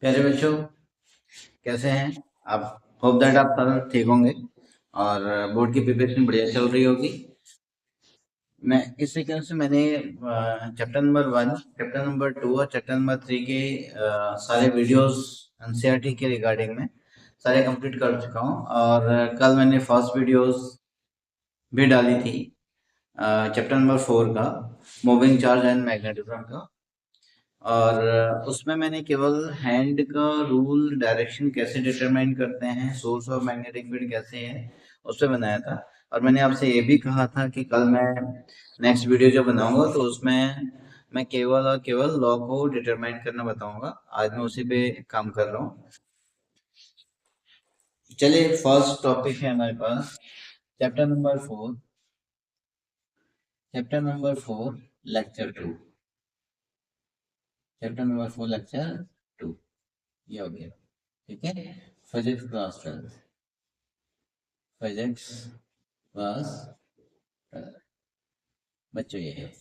प्यारे बच्चों, कैसे हैं आप? होप दैट आप सब ठीक होंगे और बोर्ड की प्रिपरेशन बढ़िया चल रही होगी। मैं इस सेकंड से मैंने चैप्टर नंबर 1, चैप्टर नंबर 2 और चैप्टर नंबर 3 के सारे वीडियोस एनसीईआरटी के रिगार्डिंग में सारे कंप्लीट कर चुका हूं। और कल मैंने फर्स्ट वीडियोस भी डाली थी चैप्टर नंबर 4 का, मूविंग चार्ज एंड मैग्नेटिज्म का। और उसमें मैंने केवल हैंड का रूल, डायरेक्शन कैसे डिटरमाइन करते हैं, सोर्स ऑफ मैग्नेटिक फील्ड कैसे है, उस पे बनाया था। और मैंने आपसे ये भी कहा था कि कल मैं नेक्स्ट वीडियो जो बनाऊंगा तो उसमें मैं केवल और केवल लॉ को डिटरमाइन करना बताऊंगा। आज मैं उसी पे काम कर रहा हूँ। चलिए, फर्स्ट टॉपिक है हमारे पास chapter number 4, chapter number 4 lecture 2, chapter number 4 lecture 2, ये हो गया। ठीक है, फिजिक्स क्लास 12, फिजिक्स क्लास 12 बच्चों ये है।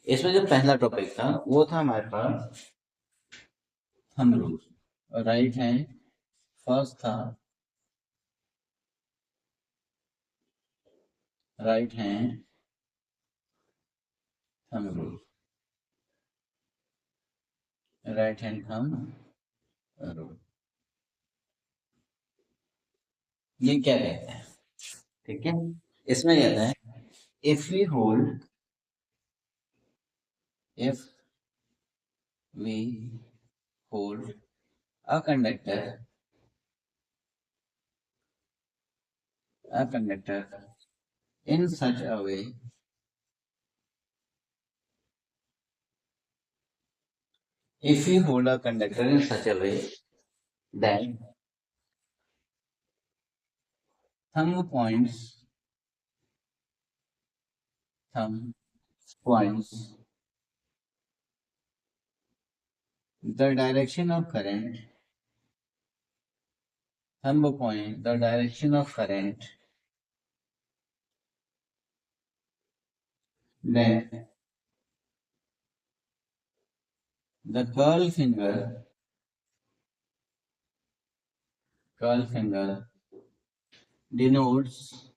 इसमें जो पहला टॉपिक था वो था हमारे पास thumb rule, right hand. First था right hand thumb rule, right hand thumb rule. ये क्या कहता है? ठीक है, इसमें कहता है if we hold, if we hold a conductor, in such a way, if we hold a conductor in such a way that thumb points, thumb points the direction of current, thumb point the direction of current, then the curl finger denotes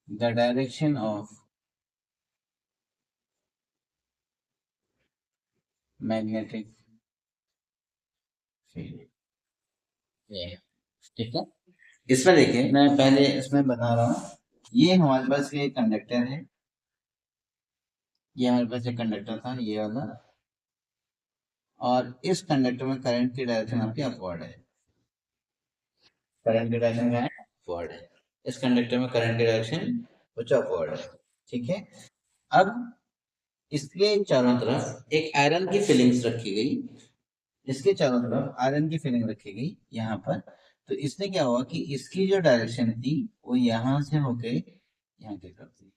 the direction of magnetic field। ये ठीक है, इसमें देखिए मैं पहले इसमें बता रहा हूँ। ये हमारे पास ये कंडक्टर है, ये हमारे पास एक कंडक्टर था ये वाला, और इस कंडक्टर में करंट की डायरेक्शन आपकी अपवर्ड है। करंट की डायरेक्शन क्या है? अपवर्ड है। इस कंडक्टर में करंट की डायरेक्शन कुछ अपवर्ड है। ठीक है, अब इसके चारों तरफ एक आयरन की फिलिंग्स रखी गई, इसके चारों तरफ आयरन की फिलिंग रखी गई यहाँ पर। तो इसने क्या हुआ कि इसकी जो डायरेक्शन थी वो यहाँ से होके यहाँ की तरफ थी,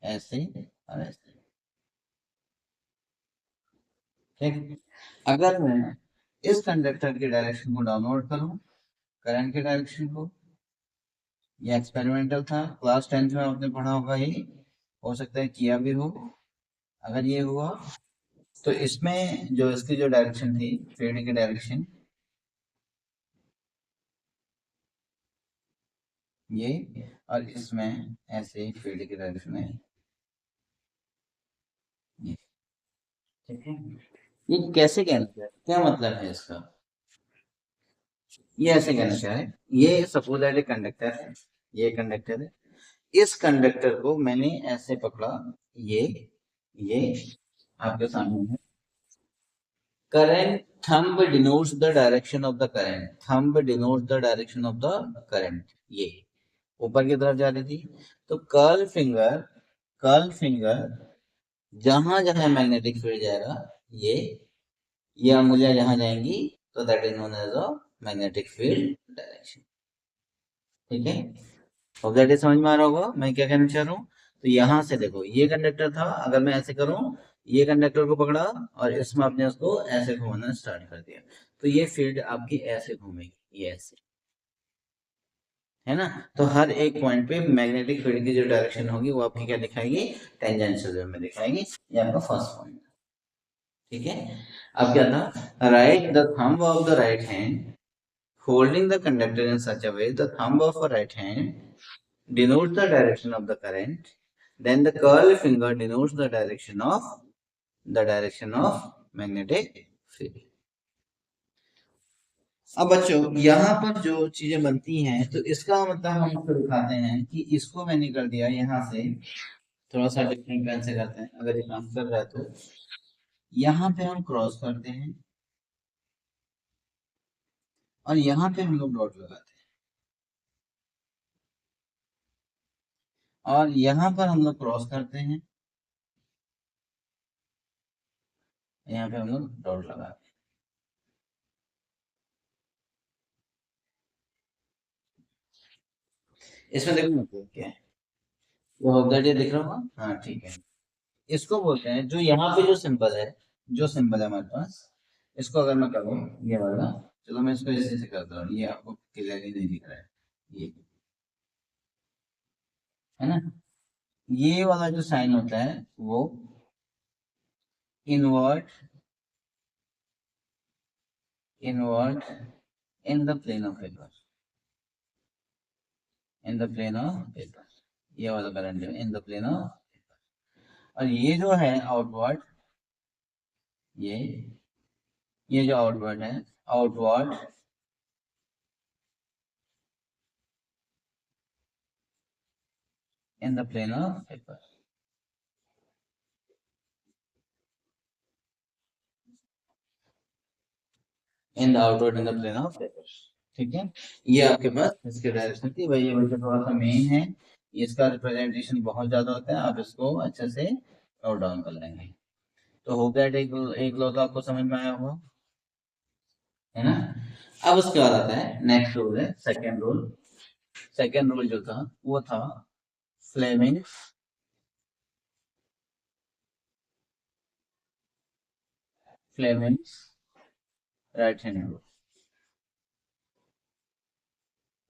ऐसे और ऐसे। ठीक, अगर मैं इस कंडक्टर की डायरेक्शन को डाउनवर्ड करूं, करंट की डायरेक्शन को, ये एक्सपेरिमेंटल था, क्लास 10th में आपने पढ़ा होगा, ये हो सकता है किया भी हो। अगर ये हुआ तो इसमें जो इसकी जो डायरेक्शन थी, फील्ड की डायरेक्शन, ये, और इसमें ऐसे फील्ड की डायरेक्शन है ये। ठीक है, ये कैसे कहना चाह रहे, क्या मतलब है इसका? ये ऐसे कहना चाह रहे, ये सपोज दैट एक कंडक्टर है, ये कंडक्टर है, इस कंडक्टर को मैंने ऐसे पकड़ा, ये आपके सामने है। Current, thumb denotes the direction of the current, thumb denotes the direction of the current, ये ऊपर की तरफ जा रही थी। तो कर्ल फिंगर जहां जहां मैग्नेटिक फील्ड जाएगा, ये ये अंगुलियां जहां जाएंगी तो that is known as a magnetic field direction. ठीक है, अब दैट इज समझ में आ रहा होगा मैं क्या कहना चाह रहा हूँ। तो यहाँ से देखो, ये कंडक्टर था, अगर मैं ऐसे करूं, ये कंडक्टर को पकड़ा और इसमें अपने उसको ऐसे घुमाना स्टार्ट कर दिया, तो ये फील्ड आपकी ऐसे घूमेगी, ये ऐसे। है ना। तो हर एक पॉइंट पे मैग्नेटिक फील्ड की जो डायरेक्शन होगी वो आपकी क्या दिखाएगी, टेंजेंशियल वे में दिखाएगी। ये आपका फर्स्ट पॉइंट, ठीक है। अब क्या था, right the thumb of the right hand holding the conductor in such a way the thumb of a right hand denotes the direction of the current, then the curled finger denotes the direction of magnetic field। अब बच्चों यहाँ पर जो चीजें बनती हैं तो इसका मतलब हम इसको दिखाते हैं कि इसको मैंने कर दिया यहाँ से, थोड़ा सा डिफरेंट पेन से करते हैं। अगर ये काम कर रहा है तो यहाँ पे हम क्रॉस करते हैं और यहाँ पे हम लोग डॉट लगाते हैं और यहाँ पर हम लोग क्रॉस करते हैं, यहाँ पे हम लोग डॉट लगाते हैं। इसमें देखो मतलब क्या है, वो होगा ये दिख रहा होगा, हाँ ठीक है। इसको बोलते हैं, जो यहाँ पे जो सिंबल है, जो सिंबल है हमारे पास, इसको अगर मैं करूँ ये वाला, चलो मैं इसको ऐसे से करता हूँ, ये आपको क्लियरली नहीं दिख रहा है, ये है ना। ये वाला जो साइन होता है वो invert invert in the plane of paper, in the plane of paper, ये वाला करंट जो in the plane of paper. और ये जो है आउटवर्ड, ये ये जो आउटवर्ड है, outward in the plane of paper, in the outward in the plane of paper, ठीक है। ये आपके पास इसके डायरेक्शन थी भाई, ये बच्चा थोड़ा सा मेन है, इसका रिप्रेजेंटेशन बहुत ज्यादा होता है, आप इसको अच्छे से नोट डाउन कर लेंगे। तो हो गया, एक एक लो तो आपको समझ में आया होगा, है ना। अब उसके बाद आता है नेक्स्ट रूल, है सेकेंड रूल। सेकेंड रूल जो था वो था Fleming Fleming right hand rule,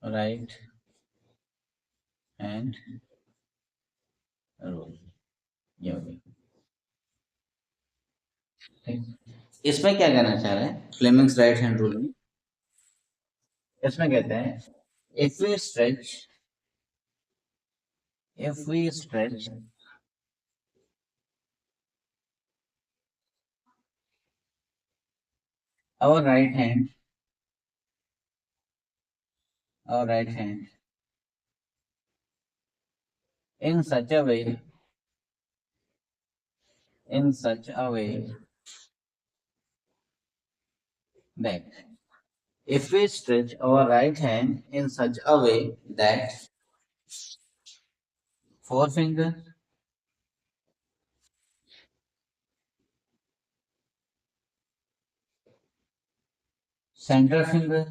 right hand rule, ये हो गया। इसमें क्या कहना चाह रहे हैं फ्लेमिंग्स राइट हैंड रूल में, इसमें कहते हैं if we stretch if we stretch our right hand our right hand in such a way in such a way that if we stretch our right hand in such a way that forefinger, center finger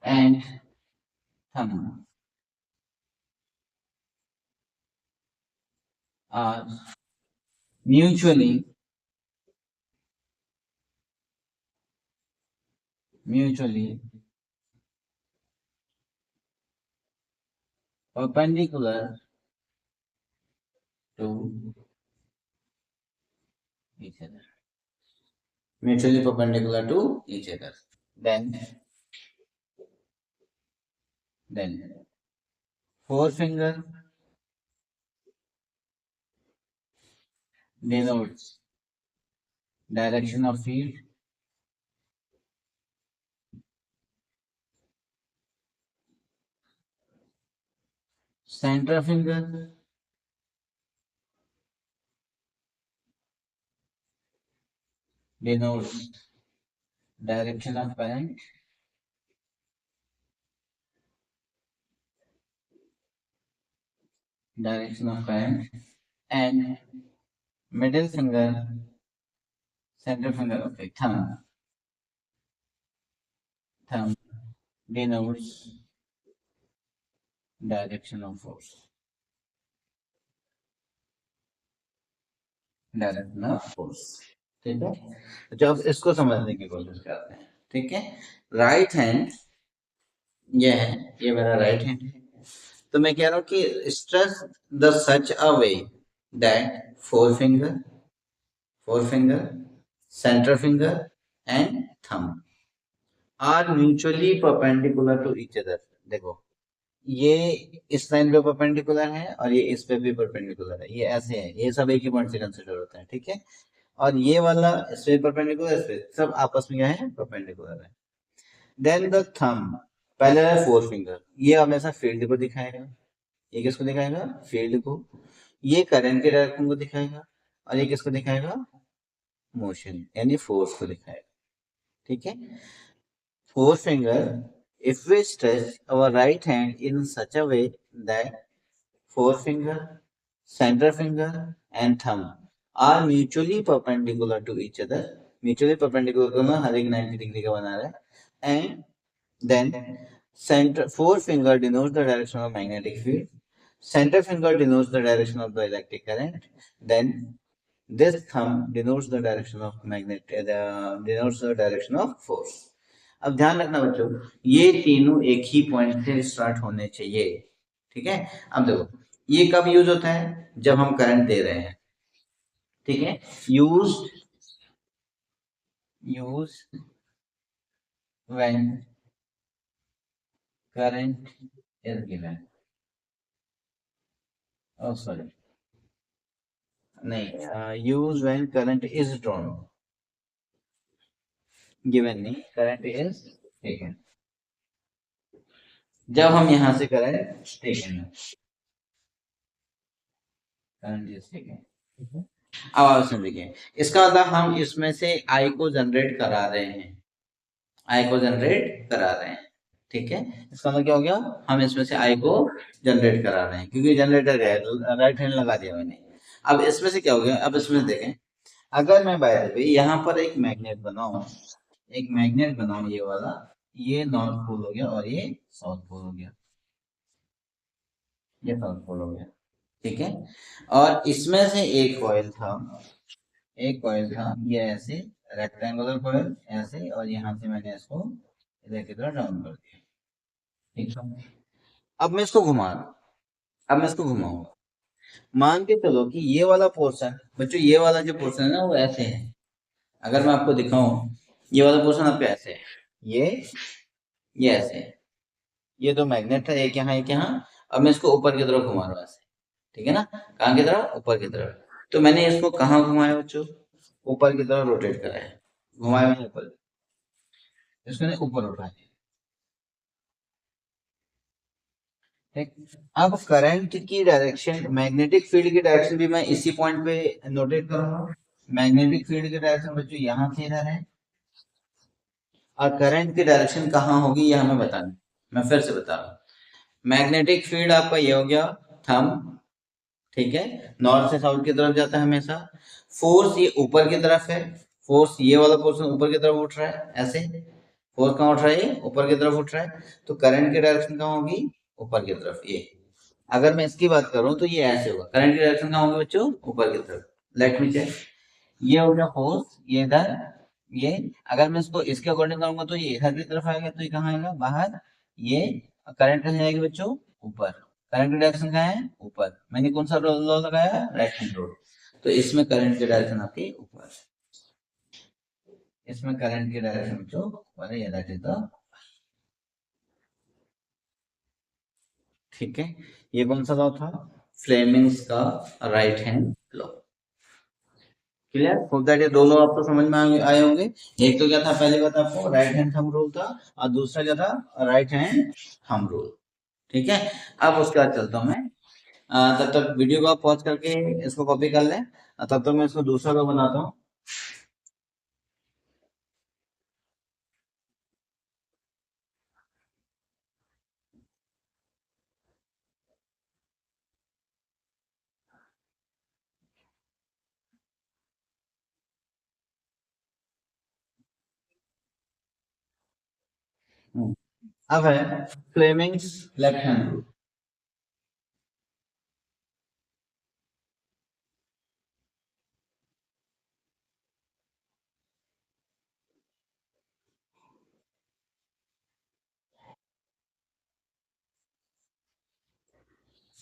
and thumb are mutually mutually perpendicular to each other, mutually perpendicular to each other, then then forefinger denotes direction of field, center finger denotes direction of current, direction of current, and middle finger, center finger, okay, thumb denotes direction of force, direction of force। ठीक है, जब इसको समझने की कोशिश करते हैं, ठीक है। राइट हैंड ये है, ये मेरा राइट हैंड है। तो मैं कह रहा हूँ कि stress the such a way that fore finger, centre finger and thumb are mutually perpendicular to each other. देखो, ये इस लाइन पे परपेंडिकुलर है और ये इस पे भी परपेंडिकुलर है, ये ऐसे है, ये सब एक ही पॉइंट से कंसिडर होता है, ठीक है। और ये वाला इस पे परपेंडिकुलर, इस पे सब आपस में क्या है, परपेंडिकुलर है। देन द थंब, पहले है फोर फिंगर, ये हमेशा फील्ड को दिखाएगा। ये किसको दिखाएगा, फील्ड को। ये करंट के डायरेक्शन को दिखाएगा और ये किसको दिखाएगा, मोशन यानी फोर्स को दिखाएगा, ठीक है। Forefinger, if we stretch our right hand in such a way that forefinger, center finger, and thumb are mutually perpendicular to each other, mutually perpendicular दोनों हर एक 90 डिग्री का बना रहा है, and then center forefinger denotes the direction of magnetic field, center finger denotes the direction of the electric current, then this thumb denotes the direction of denotes the direction of force. अब ध्यान रखना बच्चों, ये तीनों एक ही point से start होने चाहिए, ठीक है। अब देखो, ये कब यूज होता है, जब हम करंट दे रहे हैं, ठीक है। Use use when current is given, oh sorry, नहीं, use when current is drawn, given नहीं, करंट इज टेकन, जब हम यहां से current taken, current is taken. अब आप इसमें देखिए, इसका मतलब हम इसमें से आई को जनरेट करा रहे हैं, आई को जनरेट करा रहे हैं, ठीक है। इसका मतलब क्या हो गया, हम इसमें से आई को जनरेट करा रहे हैं, क्योंकि जनरेटर है, राइट हैंड लगा दिया मैंने। अब इसमें से क्या हो गया, अब इसमें देखें, अगर मैं बाय द वे यहाँ पर एक मैग्नेट बनाऊं, एक मैग्नेट बनाऊं, ये वाला, ये नॉर्थ पोल हो गया और ये साउथ पोल हो गया, ये साउथ पोल हो गया, ठीक है। और इसमें से एक कॉइल था, एक कॉइल था, ये ऐसे रेक्टेंगुलर कॉइल ऐसे, और यहाँ से मैंने इसको इधर की तरफ डाउन कर दिया, ठीक है। अब मैं इसको घुमा रहा हूँ, अब मैं इसको घुमाऊंगा, मान के चलो कि ये वाला पोर्शन बच्चों, ये वाला जो पोर्शन है ना वो ऐसे है। अगर मैं आपको दिखाऊं, ये वाला पोर्शन आपका ऐसे है, ये ऐसे है, ये तो मैग्नेट था, एक यहाँ एक यहाँ। अब मैं इसको ऊपर की तरफ घुमा रहा हूँ ऐसे, ठीक है ना, कहाँ की तरफ, ऊपर की तरफ। तो मैंने इसको कहाँ घुमाया बच्चों, ऊपर की तरफ रोटेट कराया, घुमाया मैंने ऊपर, इसको ऊपर उठाया, ठीक। अब करंट की डायरेक्शन, मैग्नेटिक फील्ड की डायरेक्शन भी मैं इसी पॉइंट पे नोटेट करूंगा। मैग्नेटिक फील्ड की डायरेक्शन बच्चों यहाँ से इधर है, और करंट की डायरेक्शन कहाँ होगी ये हमें बताना। मैं फिर से बता रहा हूँ, मैग्नेटिक फील्ड आपका ये हो गया थंब, ठीक है, नॉर्थ से साउथ की तरफ जाता है हमेशा। फोर्स ये ऊपर की तरफ है, फोर्स ये वाला पोर्शन ऊपर की तरफ उठ रहा है ऐसे, फोर्स कहाँ उठ रहा है, ये ऊपर की तरफ उठ रहा है। तो करंट की डायरेक्शन कहाँ होगी, ऊपर की तरफ, ये। अगर मैं इसकी बात करूं तो ये ऐसे होगा, करंट की डायरेक्शन कहाँ होगी बच्चों, ऊपर की तरफ। लेट मी चेक, ये हो गया फोर्स, ये इधर, ये। अगर मैं इसको इसके अकॉर्डिंग करूंगा तो ये इधर की तरफ आएगा, तो ये कहाँ आएगा, बाहर। ये करंट कहाँ जाएगी बच्चों, ऊपर। करंट की डायरेक्शन कहाँ है, ऊपर। मैंने कौन सा लॉ लगाया, राइट हैंड रूल। तो इसमें करंट की डायरेक्शन आपकी ऊपर, इसमें करंट की डायरेक्शन जो ऊपर है, दैट इज द, ठीक है। ये कौन सा लॉ था, फ्लेमिंग्स का right hand law. Clear, hope that ये दो लॉ आपको समझ में आए होंगे। एक तो क्या था, पहले बात आपको राइट हैंड थंब रूल था, और दूसरा क्या था, राइट हैंड थंब रूल, ठीक है। अब उसके बाद चलता हूँ मैं, तब तक वीडियो को आप पॉज करके इसको कॉपी कर लें, तब तक मैं इसको दूसरा लॉ बनाता हूँ। अब है Fleming's left hand rule.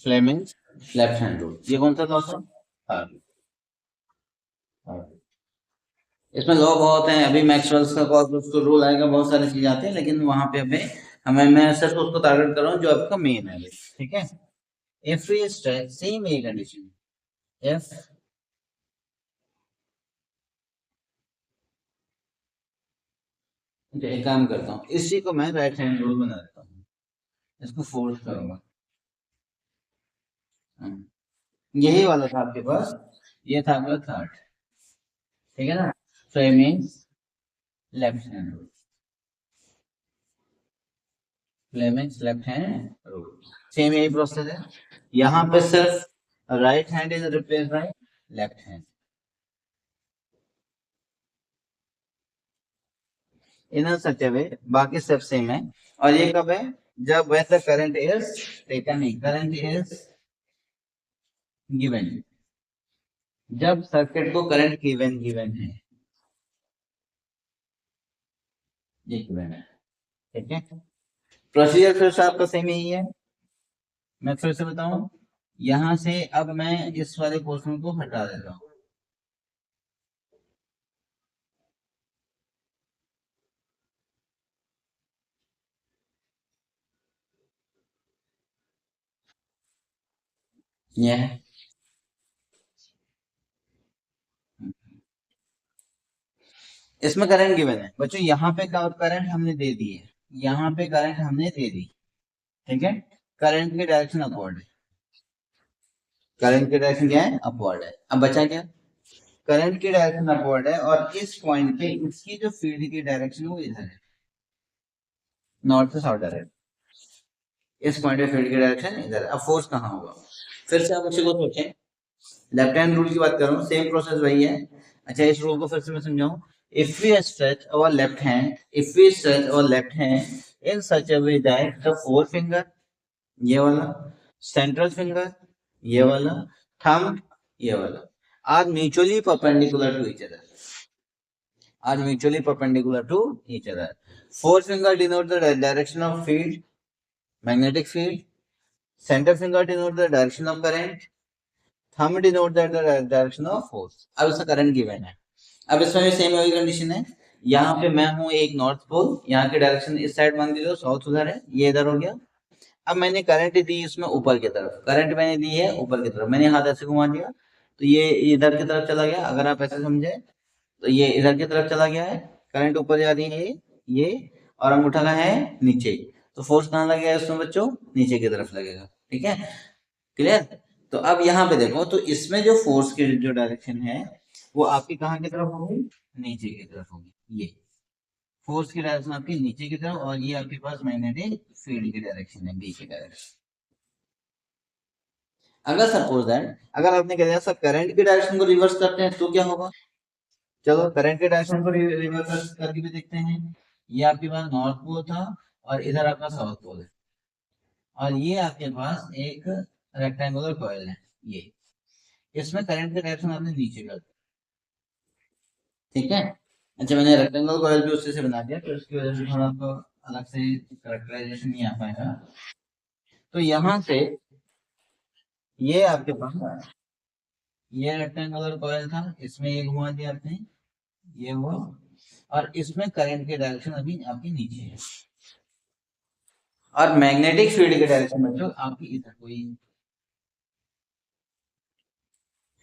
Fleming's left hand rule, ये कौन सा लॉ था? थर्ड। इसमें लॉ बहुत हैं, अभी मैक्सवेल्स का उसको रूल आएगा, बहुत सारी चीजें आती हैं, लेकिन वहां पे हमें हमें मैं सिर्फ उसको टारगेट कर रहा हूँ जो आपका मेन है, ठीक है। If we stretch same a condition, if एक काम करता हूँ, इसी को मैं राइट हैंड रूल बना देता हूँ, इसको फोर्स करूंगा। यही वाला था आपके पास, ये था आपका थर्ड, ठीक है ना। So it means left hand rule, Fleming's left hand rule, same यही प्रोसेस है। यहाँ पे सिर्फ right hand is replace by left hand, in such way, बाकी सब सेम है। और ये कब है? जब when the current is taken, नहीं, current is given, जब सर्किट को करंट गिवन गिवन है, ये गिवन है, ठीक है। प्रोसीजर फिर से आपका सेम यही है, मैं फिर से बताऊं, यहां से अब मैं इस वाले पोर्शन को हटा देता हूं, ये है। इसमें करंट गिवन है बच्चों, यहाँ पे करंट हमने दे दी है, यहाँ पे करंट हमने दे दी, ठीक है। करंट की डायरेक्शन अपवर्ड है, करंट की डायरेक्शन क्या है? अपवर्ड है। अब बचा क्या? करंट की डायरेक्शन अपवर्ड है, और इस पॉइंट पे इसकी जो फील्ड की डायरेक्शन है वो इधर है, नॉर्थ से साउथ डायरेक्शन। इस पॉइंट पे फील्ड की डायरेक्शन इधर है। अब फोर्स कहाँ होगा? फिर से आप अच्छे को सोचें, लेफ्ट हैंड रूल की बात कर रहा हूँ, सेम प्रोसेस वही है। अच्छा, इस रूल को फिर से मैं समझाऊं, if we stretch our left hand, if we stretch our left hand in such a way that the fore finger, ये वाला, सेंट्रल फिंगर, ये वाला, थंब, ये वाला, are mutually perpendicular to each other, are mutually perpendicular to each other. Forefinger denote the direction of field, magnetic field. Center finger denote the direction of current. Thumb denote the direction of force. अब इसका current given है। अब इसमें भी same वही condition है। यहाँ पे मैं हूँ एक नॉर्थ पोल, यहाँ की डायरेक्शन इस साइड मान लीजिए, साउथ उधर है, ये इधर हो गया। अब मैंने करंट दी इसमें ऊपर की तरफ, करंट मैंने दी है ऊपर की तरफ, मैंने हाथ ऐसे घुमा दिया तो ये इधर की तरफ चला गया, अगर आप ऐसे समझे तो ये इधर की तरफ चला गया है, करंट ऊपर जा रही है ये, और अंगूठा का है नीचे, तो फोर्स कहाँ लगेगा इसमें बच्चों? नीचे की तरफ लगेगा, ठीक है, क्लियर। तो अब यहाँ पे देखो, तो इसमें जो फोर्स की जो डायरेक्शन है वो आपकी कहाँ की तरफ होगी? नीचे की तरफ होगी। ये फोर्स की डायरेक्शन आपकी नीचे की तरफ, और ये आपके पास मैग्नेटिक फील्ड की डायरेक्शन है, बी की डायरेक्शन। अगर सपोज दैट, अगर आपने कह दिया सर करंट की डायरेक्शन को रिवर्स करते हैं तो क्या होगा? चलो करंट के डायरेक्शन को रिवर्स करके भी देखते हैं। ये आपके पास नॉर्थ पोल था, और इधर आपका साउथ पोल है, और ये आपके पास एक रेक्टेंगुलर कॉइल है, ये, इसमें करंट का डायरेक्शन आपने नीचे कर दिया, ठीक है। अच्छा, मैंने रेक्टेंगुलर कॉइल भी उसी से बना दिया, तो इसकी वजह से थोड़ा आपको अलग से करेक्टराइजेशन नहीं आ पाएगा। तो यहाँ से ये आपके पास ये रेक्टेंगुलर कॉइल था, इसमें ये घुमा दिया आपने, ये हुआ, और इसमें करंट की डायरेक्शन अभी आपकी नीचे है, और मैग्नेटिक फील्ड की डायरेक्शन बच्चों आपकी इधर कोई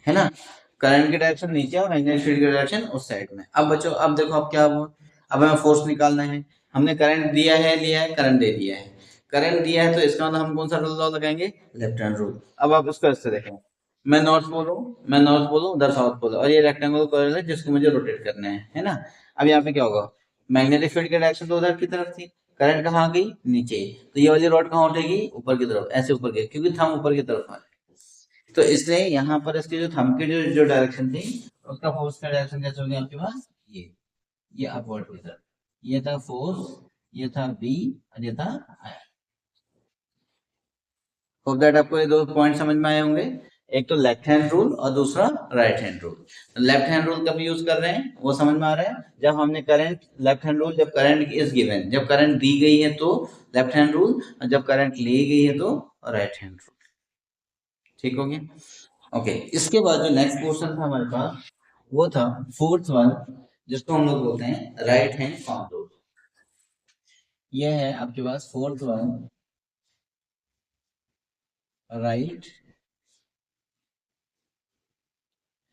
है ना, करंट की डायरेक्शन नीचे और मैग्नेटिक फील्ड की डायरेक्शन उस साइड में। अब बच्चों अब देखो, अब क्या हुआ, अब हमें फोर्स निकालना है, हमने करंट दिया है, लिया है, करंट दे दिया है, करंट दिया है, तो इसका मतलब हम कौन सा रूल लगाएंगे? Left hand rule. अब आप उसको ऐसे देखें, मैं नॉर्थ पोल हूँ, मैं नॉर्थ पोल हूँ, उधर साउथ पोल है, और ये रेक्टेंगुलर कॉइल है जिसको मुझे रोटेट करना है ना। अब यहाँ पे क्या होगा? मैग्नेटिक फील्ड की डायरेक्शन तो उधर की तरफ थी, करंट कहाँ गई? नीचे, तो ये वाली रॉड कहाँ उठेगी? ऊपर की तरफ, ऐसे ऊपर गई, क्योंकि थंब ऊपर की तरफ है, तो इसलिए यहाँ पर इसकी जो थंब की जो डायरेक्शन थी, उसका फोर्स का डायरेक्शन कैसे हो गया आपके पास? ये अपवर्ड की तरफ, ये था फोर्स, ये था बी, और ये था आई। होप दैट आपको ये दो पॉइंट समझ में आए होंगे, एक तो लेफ्ट हैंड रूल और दूसरा right hand rule. Left hand rule कब यूज कर रहे हैं वो समझ में आ रहा है, जब हमने करंट, लेफ्ट हैंड रूल जब करंट इज गिवन, जब करंट दी गई है तो लेफ्ट हैंड रूल, और जब करंट ली गई है तो राइट हैंड रूल। ठीक हो गया। ओके, इसके बाद जो नेक्स्ट पोर्शन था हमारे पास वो था फोर्थ वन, जिसको हम लोग बोलते हैं राइट हैंड पाम रूल। ये है आपके पास fourth one, right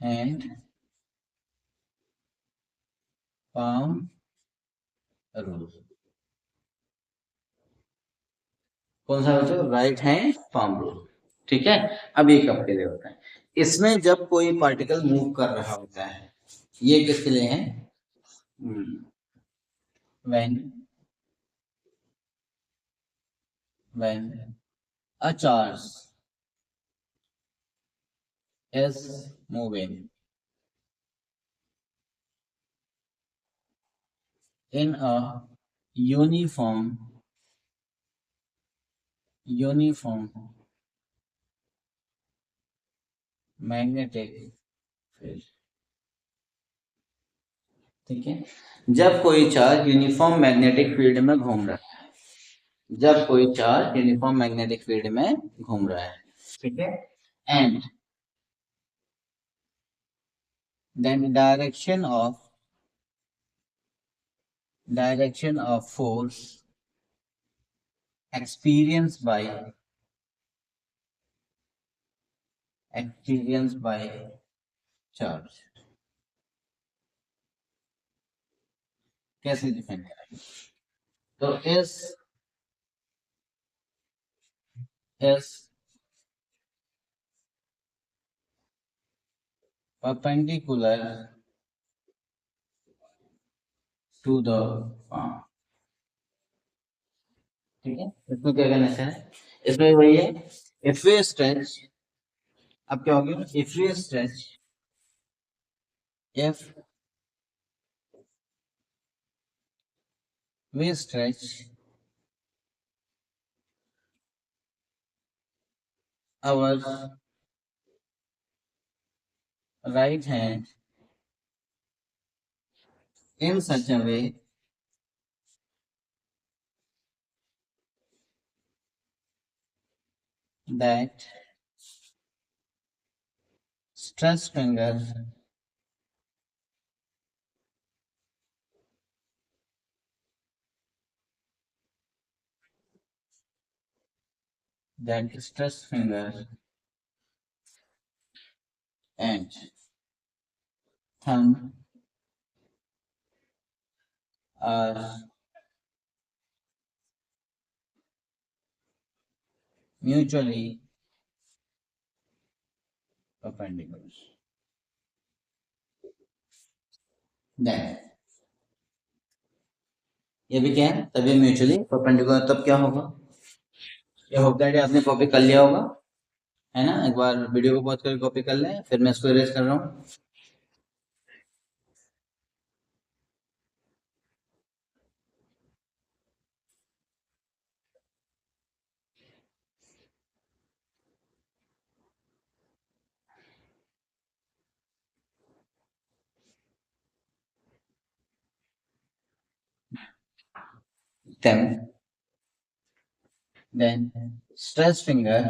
hand palm rule. कौन सा बच्चों? Right hand palm rule. ठीक है। अब ये कब के लिए होता है? इसमें जब कोई पार्टिकल मूव कर रहा होता है। ये किसके लिए है? when when a charge is moving in a uniform uniform magnetic field। ठीक है। जब कोई चार्ज यूनिफॉर्म मैग्नेटिक फील्ड में घूम रहा है, जब कोई चार्ज यूनिफॉर्म मैग्नेटिक फील्ड में घूम रहा है, ठीक है, and then direction of force experienced by charge। कैसे डिफाइन करेंगे? तो is perpendicular to the palm। ठीक है, इसमें क्या करना है? इसमें वही है, इफ वी स्ट्रेच, अब क्या हो गया? If we stretch, if we stretch our right hand in such a way that stress finger stress finger and thumb are mutually perpendicular। Then ये भी क्या है? तभी म्यूचुअली परपेंडिकुलर, तब क्या होगा? ये होप दैट आपने कॉपी कर लिया होगा, है ना? एक बार वीडियो को पॉज करके कॉपी कर लें, फिर मैं इसको इरेज कर रहा हूँ। Then stress finger,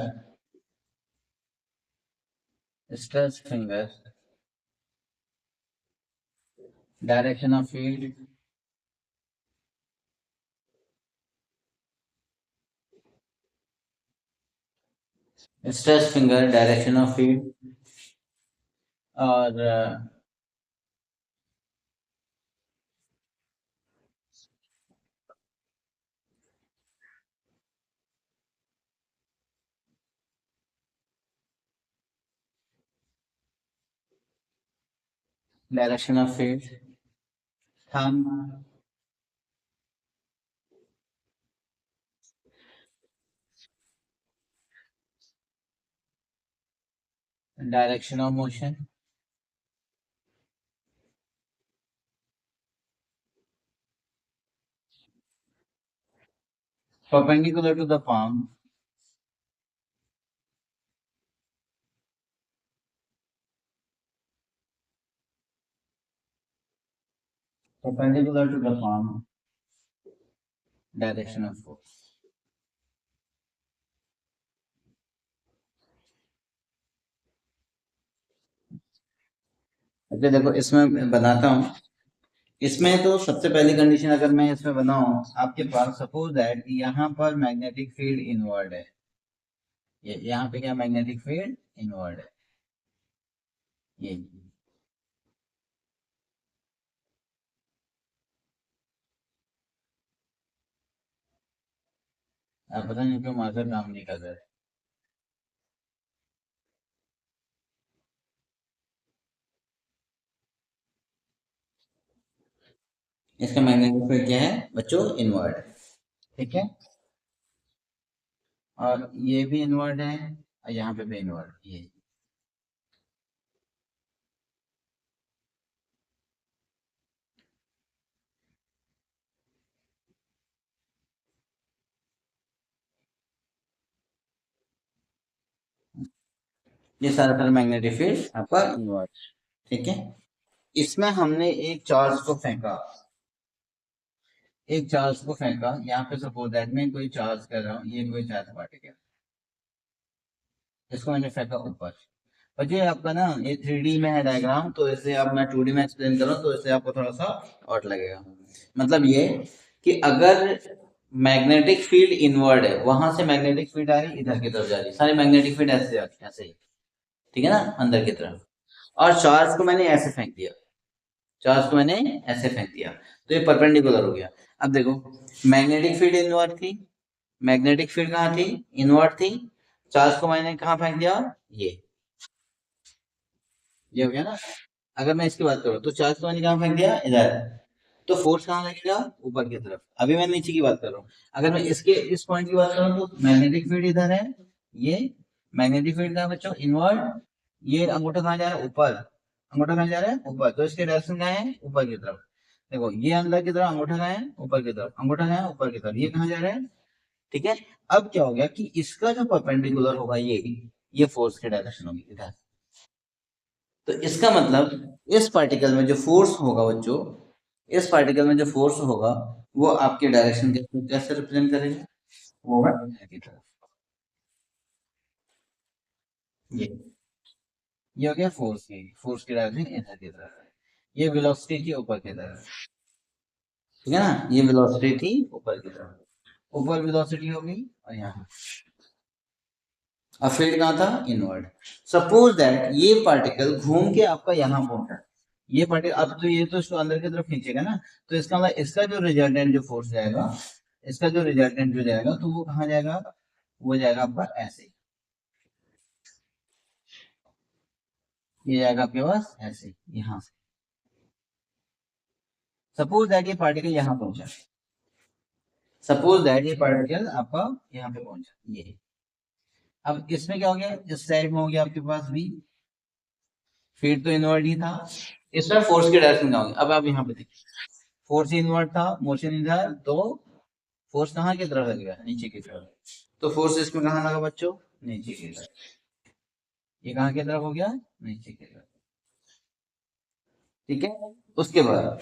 stress finger, direction of field, stress finger, direction of field, और direction of field, thumb, direction of motion, perpendicular to the palm, perpendicular to the palm, direction of force। अच्छा देखो, इसमें बनाता हूँ। इसमें तो सबसे पहली कंडीशन अगर मैं इसमें बनाऊं, आपके पास सपोज दैट यहाँ पर मैग्नेटिक फील्ड इनवर्ड है, ये यहाँ पे क्या मैग्नेटिक फील्ड इनवर्ड है, ये आप पता नहीं क्यों मार्कर काम नहीं कर रहा है। इसका मैग्नेटिक फील्ड क्या है बच्चों, इनवर्ड है। ठीक है, और ये भी इनवर्ड है, और यहाँ पे भी इनवर्ड, ये सारा सारा मैग्नेटिक फील्ड आपका इनवर्ड। ठीक है, इसमें हमने एक चार्ज को फेंका, एक चार्ज को फेंका यहाँ पे, सपोज दैट मैं कोई चार्ज कर रहा हूँ, ये कोई चार्ज पार्टिकल, इसको मैंने फेंका ऊपर। और ये आपका ना ये 3D में है डायग्राम, तो इसे अब मैं 2D में एक्सप्लेन करूँ तो इससे आपको थोड़ा सा और लगेगा। मतलब ये कि अगर मैग्नेटिक फील्ड इनवर्ड है, वहां से मैग्नेटिक फील्ड आ रही इधर की तरफ जा रही, सारी मैग्नेटिक फील्ड ऐसे आती है, ऐसे ही, ठीक है ना, अंदर की तरफ। और चार्ज को मैंने ऐसे फेंक दिया, चार्ज को मैंने ऐसे फेंक दिया, तो ये परपेंडिकुलर हो गया। अब देखो, मैग्नेटिक फील्ड इनवर्ड थी, मैग्नेटिक फील्ड कहाँ थी, इनवर्ड थी, चार्ज को मैंने कहाँ फेंक दिया, ये हो गया ना। अगर मैं इसकी बात करूँ तो चार्ज को मैंने कहाँ फेंक दिया, इधर, तो फोर्स कहाँ लगेगा, ऊपर की तरफ। अभी मैं नीचे की बात कर रहा हूँ, अगर मैं इसके इस पॉइंट की बात करूँ तो मैग्नेटिक फील्ड इधर है, ये मैग्नेटिक फील्ड का है बच्चों इनवर्ड, ये अंगूठा कहाँ जा रहा है, ऊपर, अंगूठा कहाँ जा रहा है, ऊपर, तो इसके डायरेक्शन कहाँ है, ऊपर की तरफ। देखो ये अंदर की तरफ, अंगूठा कहाँ है, ऊपर की तरफ, अंगूठा कहाँ है, ऊपर की तरफ, ये कहाँ जा रहा है। ठीक है, अब क्या हो गया कि इसका जो परपेंडिकुलर होगा, ये फोर्स की डायरेक्शन होगी इधर। तो इसका मतलब इस पार्टिकल में जो फोर्स होगा बच्चों, इस पार्टिकल में जो फोर्स होगा, वो आपके डायरेक्शन के कैसे रिप्रेजेंट करेगा, वो होगा इधर की तरफ। ये ये हो गया फोर्स की, फोर्स की डायरेक्शन इधर की तरफ है। ये वेलोसिटी थी ऊपर की तरफ, ठीक है ना, ये वेलोसिटी थी ऊपर की तरफ, ऊपर वेलोसिटी होगी, और यहाँ अब फील्ड कहाँ था, इनवर्ड। सपोज दैट ये पार्टिकल घूम के आपका यहाँ पहुंचा, ये पार्टिकल अब तो ये तो इसको अंदर की तरफ खींचेगा ना, तो इसका मतलब इसका जो रिजल्टेंट जो फोर्स जाएगा, इसका जो रिजल्टेंट जो जाएगा, तो वो कहाँ जाएगा, वो जाएगा आपका ऐसे, ये जाएगा आपके पास ऐसे यहाँ से। सपोज दैट ये पार्टिकल यहाँ पहुंचा, सपोज दैट ये पार्टिकल आपका यहाँ पे पहुंचा, ये अब इसमें क्या हो गया, इस साइड में हो गया आपके पास भी, फील्ड तो इनवर्ड ही था, इसमें फोर्स की डायरेक्शन क्या होगी, अब आप यहाँ पे देखिए, फोर्स इनवर्ड था, मोशन इधर, तो फोर्स कहाँ की तरफ लगेगा, नीचे की तरफ। तो फोर्स इसमें कहाँ लगा बच्चों, नीचे की तरफ, ये कहाँ की तरफ हो गया, नीचे की तरफ। ठीक है, उसके बाद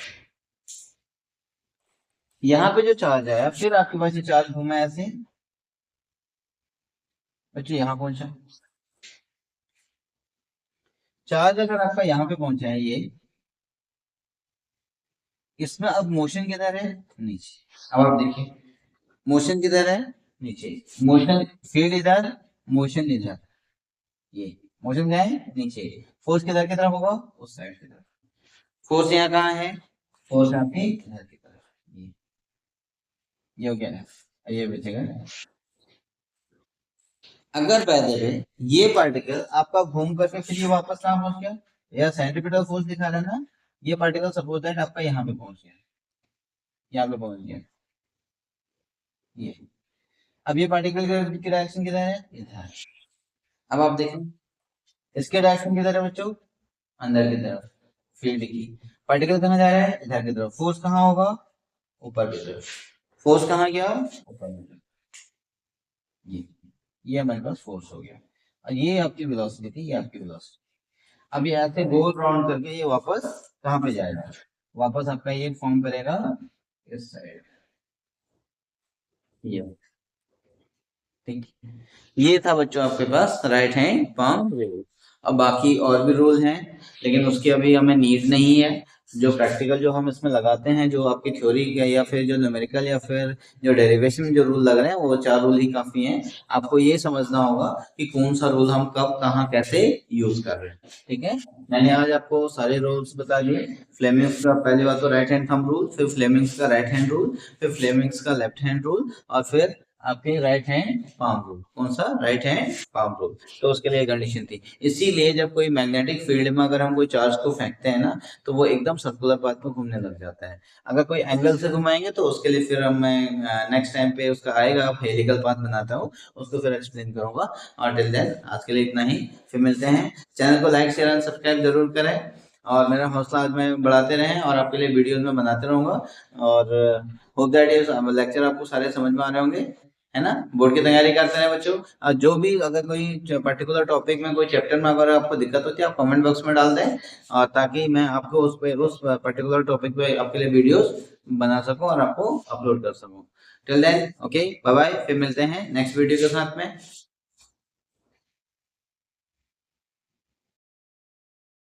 यहाँ पे जो चार्ज आया, फिर आपके पास ये चार्ज घूमा ऐसे बच्चों, यहाँ पहुंचा। चार्ज अगर आपका यहाँ पे पहुंचा है, ये इसमें अब मोशन किधर है, नीचे। अब आप देखिए, मोशन किधर है, नीचे, मोशन फील्ड इधर, मोशन इधर, ये मोशन क्या है, नीचे, फोर्स किधर की तरफ होगा, उस साइड की तरफ। फोर्स यहाँ कहाँ है, फोर्स आपकी इधर की तरफ, ये हो गया, ये बचेगा। अगर बाय द वे ये पार्टिकल आपका घूम करके फिर ये वापस कहाँ पहुंच गया, या सेंट्रीपिटल फोर्स दिखा रहा है ना, ये पार्टिकल सपोज दैट आपका यहाँ पे पहुंच गया, यहाँ पे पहुंच गया, ये अब ये पार्टिकल की डायरेक्शन किधर है, इधर। अब आप देखें, इसके डायरेक्शन किधर है बच्चों, अंदर की तरफ, फील्ड की। पार्टिकल कहाँ जा रहा है, इधर की तरफ, फोर्स कहाँ होगा, ऊपर की तरफ, फोर्स कहाँ गया, ऊपर की तरफ, ये ये हमारे पास फोर्स हो गया, और ये आपकी वेलोसिटी थी, ये आपकी वेलोसिटी। अब ये ऐसे गोल राउंड करके ये वापस कहाँ पे जाएगा, वापस आपका ये फॉर्म करेगा इस साइड, ये ठीक। ये था बच्चों आपके पास राइट हैंड पाम रूल। अब बाकी और भी रूल हैं, लेकिन उसकी अभी हमें नीड नहीं है। जो प्रैक्टिकल जो हम इसमें लगाते हैं, जो आपकी थ्योरी या फिर जो न्यूमेरिकल या फिर जो डेरिवेशन में जो रूल लग रहे हैं, वो 4 रूल ही काफ़ी हैं। आपको ये समझना होगा कि कौन सा रूल हम कब, कहाँ, कैसे यूज़ कर रहे हैं। ठीक है? मैंने आज आपको सारे रूल्स बता दिए। फ्लेमिंग्स का पहली बात तो राइट हैंड थंब रूल, फिर फ्लेमिंग्स का राइट हैंड रूल, फिर फ्लेमिंग्स का लेफ्ट हैंड रूल, और फिर आपके राइट हैंड पाम रूल। कौन सा? Right hand palm rule. तो उसके लिए कंडीशन थी। इसीलिए जब कोई मैग्नेटिक फील्ड में अगर हम कोई चार्ज को फेंकते हैं ना, तो वो एकदम सर्कुलर पाथ में घूमने लग जाता है। अगर कोई एंगल से घुमाएंगे तो उसके लिए फिर हम मैं नेक्स्ट टाइम पे उसका आएगा, हेलिकल पाथ बनाता हूँ, उसको फिर एक्सप्लेन करूंगा। और टिल देन आज के लिए इतना ही, फिर मिलते हैं। चैनल को लाइक शेयर एंड सब्सक्राइब जरूर करें, और मेरा हौसला आज में बढ़ाते रहें, और आपके लिए वीडियोस में बनाते रहूंगा। और होप दैट ये लेक्चर आपको सारे समझ में आ रहे होंगे, है ना? बोर्ड की तैयारी करते हैं बच्चों। जो भी अगर कोई पर्टिकुलर टॉपिक में, कोई चैप्टर में अगर आपको दिक्कत होती है, आप कमेंट बॉक्स में डाल दें, और ताकि मैं आपको उस पे, उस पर्टिकुलर टॉपिक पे आपके लिए वीडियोस बना सकूं और आपको अपलोड कर सकूं। Till then okay, bye bye, फिर मिलते हैं नेक्स्ट वीडियो के साथ में।